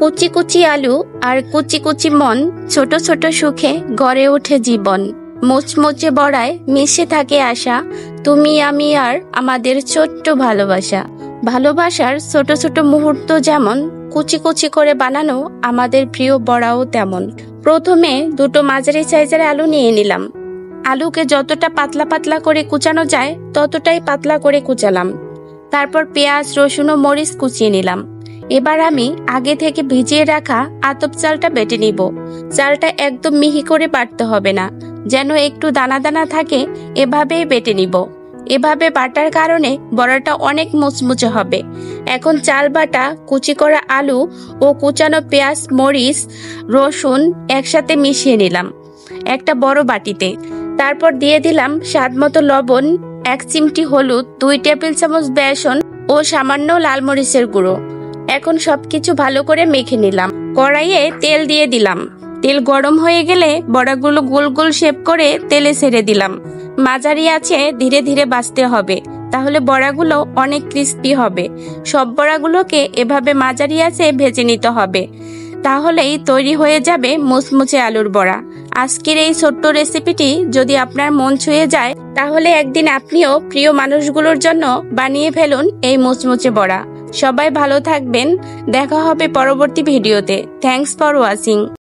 কুচি কুচি আলু আর কুচি কুচি মন, ছোট ছোট সুখে গড়ে ওঠে জীবন। মুচমুচে বড়ায় মিশে থাকে আশা, তুমি আমি আর আমাদের ছোট্ট ভালোবাসা। ভালোবাসার ছোট ছোট মুহূর্ত যেমন কুচি কুচি করে বানানো আমাদের প্রিয় বড়াও তেমন। প্রথমে দুটো মাঝারি সাইজের আলু নিয়ে নিলাম। আলুকে যতটা পাতলা পাতলা করে কুচানো যায় ততটাই পাতলা করে কুচালাম। তারপর পেঁয়াজ, রসুন ও মরিচ কুচিয়ে নিলাম। এবার আমি আগে থেকে ভিজিয়ে রাখা আতপ চালটা বেটে নিব। চালটা একদম মিহি করে বাটতে হবে না, যেন একটু দানা দানা থাকে, এভাবেই বেটে নিব। এভাবে বাটার কারণে বড়াটা অনেক মুচমুচে হবে। এখন চাল বাটা, কুচি করা আলু ও কুচানো পেঁয়াজ, মরিচ, রসুন একসাথে মিশিয়ে নিলাম একটা বড় বাটিতে। তারপর দিয়ে দিলাম স্বাদ মতো লবণ, 1 চিমটি হলুদ, 2 টেবিল চামচ বেসন ও সামান্য লাল মরিচের গুঁড়ো। এখন সবকিছু ভালো করে মেখে নিলাম। কড়াইয়ে তেল দিয়ে দিলাম। তেল গরম হয়ে গেলে বড়াগুলো গোল গোল শেপ করে তেলে ছেড়ে দিলাম। মাঝারি আঁচে ধীরে ধীরে ভাজতে হবে, তাহলে বড়াগুলো অনেক ক্রিস্পি হবে। সব বড়াগুলোকে এভাবে মাঝারি আঁচে ভেজে নিতে হবে, তাহলেই তৈরি হয়ে যাবে মুচমুচে আলুর বড়া। আজকের এই ছোট্ট রেসিপিটি যদি আপনার মন ছুঁয়ে যায়, তাহলে একদিন আপনিও প্রিয় মানুষগুলোর জন্য বানিয়ে ফেলুন এই মুচমুচে বড়া। সবাই ভালো থাকবেন, দেখা হবে পরবর্তী ভিডিওতে। Thanks for watching.